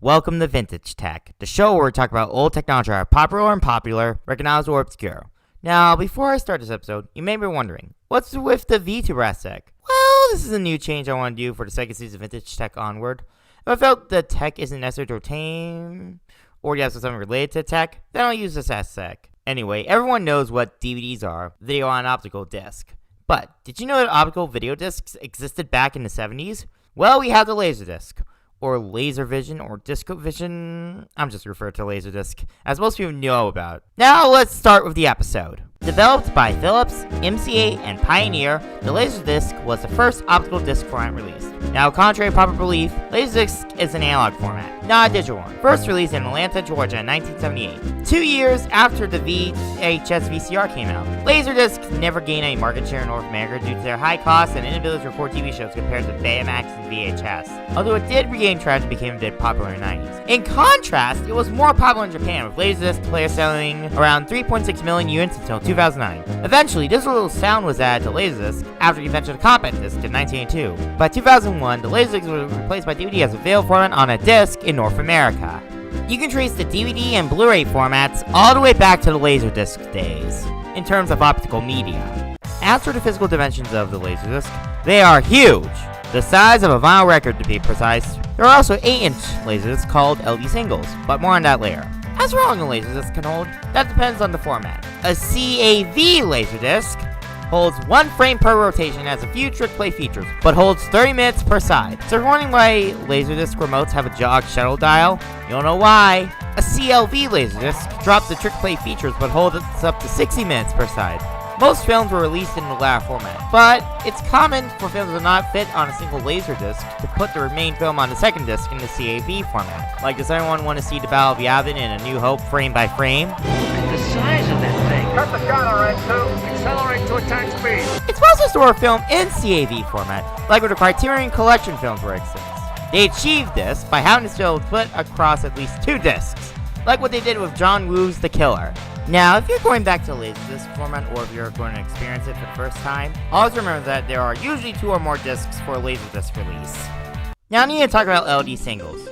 Welcome to VintageTech, the show where we talk about old technology that are popular or unpopular, recognized or obscure. Now, before I start this episode, you may be wondering, what's with the V to RASTech? Well, this is a new change I want to do for the second season of VintageTech onward. If I felt the tech isn't necessary to retain, or you have something related to tech, then I'll use this as sec. Anyway, everyone knows what DVDs are, video on optical disc. But, did you know that optical video discs existed back in the 70s? Well, we have the Laserdisc, or LaserVision, or DiscoVision. I'm just referring to Laserdisc, as most people know about. Now let's start with the episode. Developed by Philips, MCA, and Pioneer, the Laserdisc was the first optical disc format released. Now, contrary to popular belief, Laserdisc is an analog format, not a digital one. First released in Atlanta, Georgia in 1978. 2 years after the VHS VCR came out. Laserdiscs never gained any market share in North America due to their high cost and inability to record TV shows compared to Betamax and VHS. Although it did regain traction and became a bit popular in the 90s. In contrast, it was more popular in Japan, with Laserdisc players selling around 3.6 million units until 2009. Eventually, digital sound was added to Laserdisc after the invention of the compact disc in 1982. By 2001, the Laserdisc was replaced by DVD as a video format on a disc in North America. You can trace the DVD and Blu-ray formats all the way back to the Laserdisc days, in terms of optical media. As for the physical dimensions of the Laserdisc, they are huge! The size of a vinyl record to be precise. There are also 8-inch Laserdiscs called LD singles, but more on that later. As for how long a Laserdisc can hold, that depends on the format. A CAV Laserdisc holds 1 frame per rotation and has a few trick play features, but holds 30 minutes per side. So if you're wondering why Laserdisc remotes have a jog shuttle dial, you'll know why. A CLV Laserdisc drops the trick play features but holds up to 60 minutes per side. Most films were released in the latter format, but it's common for films to not fit on a single Laserdisc to put the remaining film on the second disc in the CAV format. Like, does anyone want to see the Battle of Yavin in A New Hope frame by frame? Look at the size of that thing. Cut the accelerate to. Accelerate to attack speed. It's possible to store a film in CAV format, like with the Criterion Collection films for instance. They achieved this by having this film split across at least 2 discs, like what they did with John Woo's The Killer. Now, if you're going back to Laserdisc format, or if you're going to experience it for the first time, always remember that there are usually 2 or more discs for a Laserdisc release. Now, I need to talk about LD singles.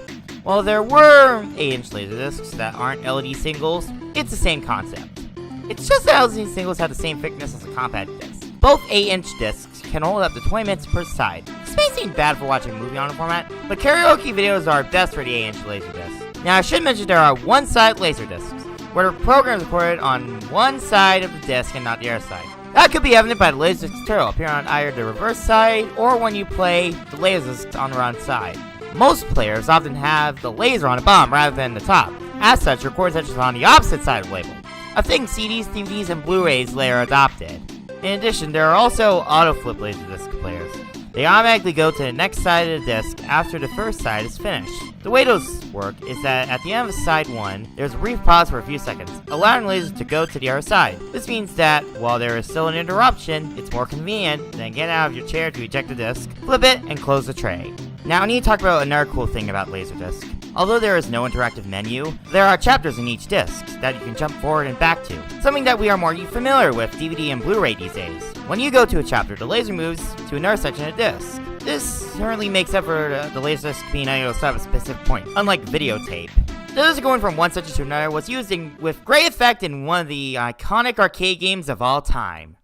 While there were 8-inch Laserdiscs that aren't LD singles, it's the same concept. It's just that LD singles have the same thickness as a compact disc. Both 8-inch discs can hold up to 20 minutes per side. Space ain't bad for watching a movie on a format, but karaoke videos are best for the 8-inch Laserdisc. Now, I should mention there are one-side Laserdiscs, where the program is recorded on one side of the disc and not the other side. That could be evident by the Laserdisc tutorial appearing on either the reverse side or when you play the Laserdisc on the wrong side. Most players often have the laser on the bottom rather than the top. As such, record sections on the opposite side of the label, a thing CDs, DVDs, and Blu-rays later adopted. In addition, there are also auto-flip Laserdisc players. They automatically go to the next side of the disc after the first side is finished. The way those work is that at the end of side 1, there's a brief pause for a few seconds, allowing lasers to go to the other side. This means that, while there is still an interruption, it's more convenient than getting out of your chair to eject the disc, flip it, and close the tray. Now I need to talk about another cool thing about Laserdisc. Although there is no interactive menu, there are chapters in each disc that you can jump forward and back to, something that we are more familiar with DVD and Blu-ray these days. When you go to a chapter, the laser moves to another section of the disc. This certainly makes up for the Laserdisc being able to stop at a specific point, unlike videotape. The laser going from one section to another was used with great effect in one of the iconic arcade games of all time.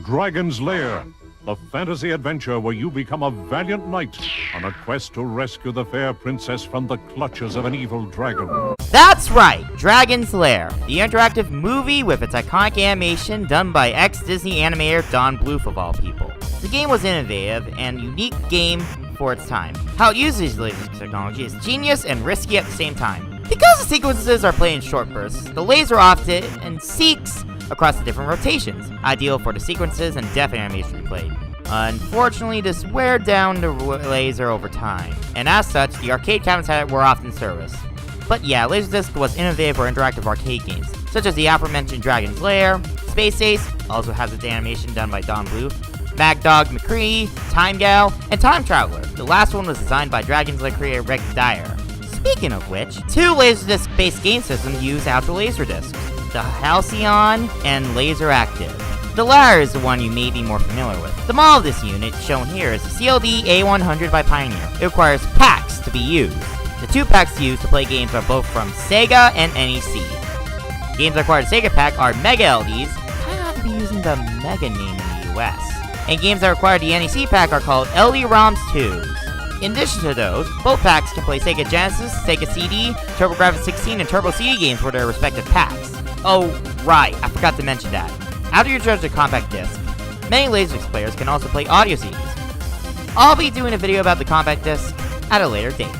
Dragon's Lair, a fantasy adventure where you become a valiant knight on a quest to rescue the fair princess from the clutches of an evil dragon. That's right, Dragon's Lair, the interactive movie with its iconic animation done by ex-Disney animator Don Bluth of all people. The game was innovative and unique game for its time. How it uses laser technology is genius and risky at the same time. Because the sequences are played in short bursts, the laser often seeks across the different rotations, ideal for the sequences and depth animation played. Unfortunately, this wear down the laser over time, and as such, the arcade cabinets were often serviced. But yeah, Laserdisc was innovative for interactive arcade games, such as the aforementioned Dragon's Lair, Space Ace, also has its animation done by Don Bluth, Mad Dog McCree, Time Gal, and Time Traveler. The last one was designed by Dragon's Lair creator Rick Dyer. Speaking of which, 2 Laserdisc-based game systems use outdoor Laserdiscs, the Halcyon and Laser Active. The latter is the one you may be more familiar with. The model of this unit, shown here, is the CLD A100 by Pioneer. It requires packs to be used. The 2 packs used to play games are both from Sega and NEC. Games that require a Sega pack are Mega LDs, kind of have to be using the Mega name in the US, and games that require the NEC pack are called LD-ROMs 2s. In addition to those, both packs can play Sega Genesis, Sega CD, TurboGrafx-16, and Turbo CD games for their respective packs. Oh, right, I forgot to mention that. After you charge the compact disc, many Laserdisc players can also play audio CDs. I'll be doing a video about the compact disc at a later date.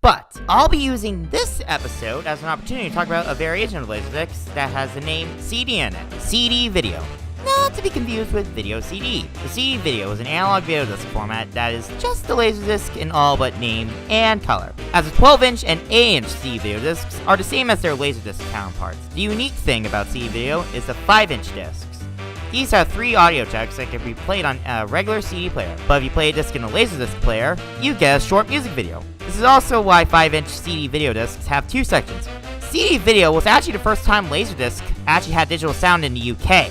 But I'll be using this episode as an opportunity to talk about a variation of Laserdiscs that has the name CD in it, CD video. Not to be confused with video CD. The CD video is an analog video disc format that is just the Laserdisc in all but name and color, as the 12-inch and 8-inch CD video discs are the same as their Laserdisc counterparts. The unique thing about CD video is the 5-inch discs. These have 3 audio tracks that can be played on a regular CD player, but if you play a disc in a Laserdisc player, you get a short music video. This is also why 5-inch CD video discs have 2 sections. CD video was actually the first time Laserdisc actually had digital sound in the UK.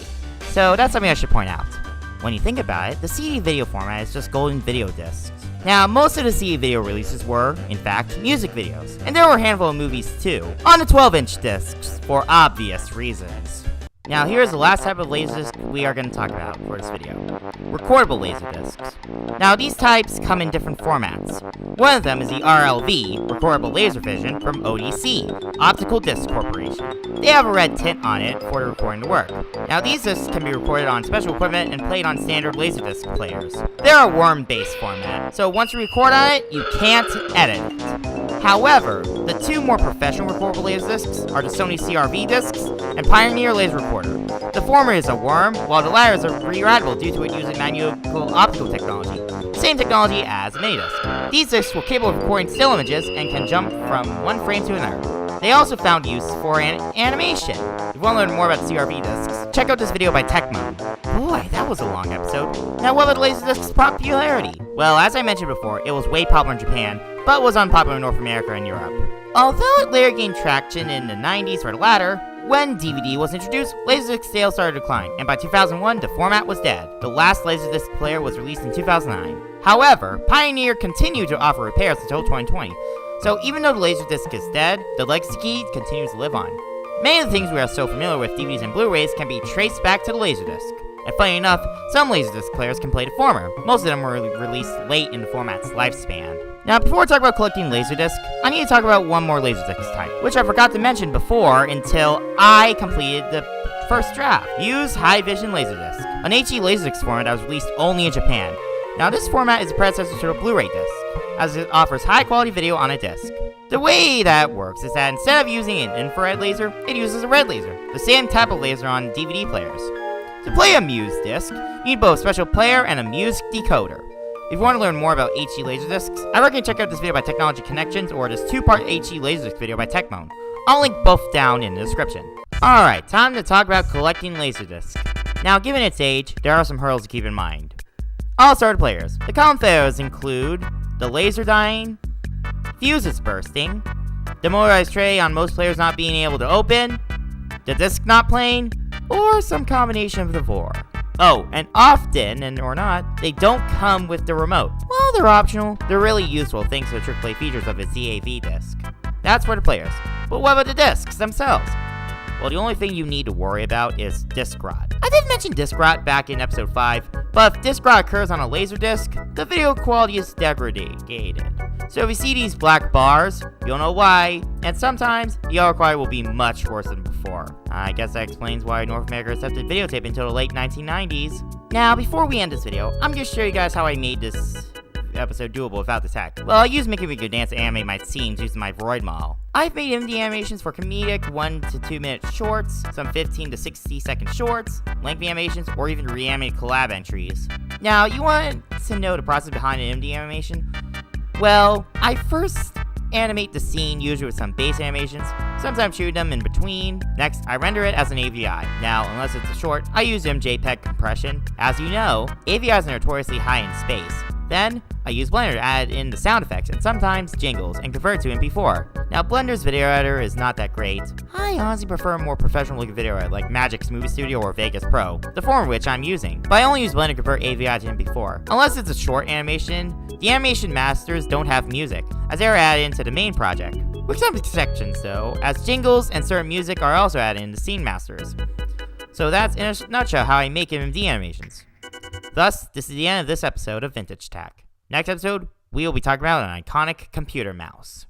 So that's something I should point out. When you think about it, the CD video format is just golden video discs. Now, most of the CD video releases were, in fact, music videos, and there were a handful of movies too, on the 12-inch discs, for obvious reasons. Now, here's the last type of Laserdisc we are going to talk about for this video. Recordable Laserdiscs. Now, these types come in different formats. One of them is the RLV, Recordable Laservision, from ODC, Optical Disc Corporation. They have a red tint on it for the recording to work. Now, these discs can be recorded on special equipment and played on standard Laserdisc players. They're a worm-based format, so once you record on it, you can't edit it. However, the 2 more professional recordable Laserdiscs are the Sony CRV discs and Pioneer Laser Recorder. The former is a worm, while the latter is a rewritable due to it using manual optical technology, same technology as a mini-disc. These discs were capable of recording still images and can jump from one frame to another. They also found use for animation. If you want to learn more about the CRV discs, check out this video by Tecmo. Boy, that was a long episode. Now, what about Laserdisc's popularity? Well, as I mentioned before, it was way popular in Japan, but was unpopular in North America and Europe. Although it later gained traction in the 90s for the latter, when DVD was introduced, Laserdisc sales started to decline, and by 2001, the format was dead. The last Laserdisc player was released in 2009. However, Pioneer continued to offer repairs until 2020. So even though the Laserdisc is dead, the legacy key continues to live on. Many of the things we are so familiar with DVDs and Blu-rays can be traced back to the Laserdisc. And funny enough, some Laserdisc players can play the former. Most of them were released late in the format's lifespan. Now, before I talk about collecting Laserdisc, I need to talk about one more Laserdisc type, which I forgot to mention before until I completed the first draft. MUSE Hi-Vision Laserdisc, an HE Laserdisc format that was released only in Japan. Now, this format is a predecessor to the Blu-ray disc, as it offers high-quality video on a disc. The way that works is that instead of using an infrared laser, it uses a red laser, the same type of laser on DVD players. To play a MUSE disc, you need both a special player and a MUSE decoder. If you want to learn more about HE Laserdiscs, I recommend check out this video by Technology Connections or this 2-part HE Laserdisc video by Tecmo. I'll link both down in the description. Alright, time to talk about collecting Laserdiscs. Now, given its age, there are some hurdles to keep in mind. I'll start with players. The common failures include the laser dying, fuses bursting, the motorized tray on most players not being able to open, the disc not playing, or some combination of the four. Oh, and often, and or not, they don't come with the remote. While they're optional, they're really useful thanks to the trick play features of its CAV disc. That's for the players. But what about the discs themselves? Well, the only thing you need to worry about is disc rot. I did mention disc rot back in episode 5, but if disc rot occurs on a Laserdisc, the video quality is degraded. So if you see these black bars, you'll know why, and sometimes the audio quality will be much worse than before. I guess that explains why North America accepted videotape until the late 1990s. Now, before we end this video, I'm going to show you guys how I made this episode doable without the tech. Well, I used Making a Good Dance to animate my scenes using my Vroid model. I've made MD animations for comedic 1 to 2 minute shorts, some 15 to 60 second shorts, lengthy animations, or even reanimated collab entries. Now, you want to know the process behind an MD animation? Well, I first animate the scene, usually with some base animations, sometimes shoot them in between. Next, I render it as an AVI. Now, unless it's a short, I use MJPEG compression. As you know, AVIs are notoriously high in space. Then, I use Blender to add in the sound effects and sometimes jingles and convert to MP4. Now, Blender's video editor is not that great. I honestly prefer a more professional looking video editor like Magic's Movie Studio or Vegas Pro, the former of which I'm using. But I only use Blender to convert AVI to MP4. Unless it's a short animation, the animation masters don't have music, as they are added into the main project. With some exceptions though, as jingles and certain music are also added in the scene masters. So that's in a nutshell how I make MMD animations. Thus, this is the end of this episode of VintageTech. Next episode, we will be talking about an iconic computer mouse.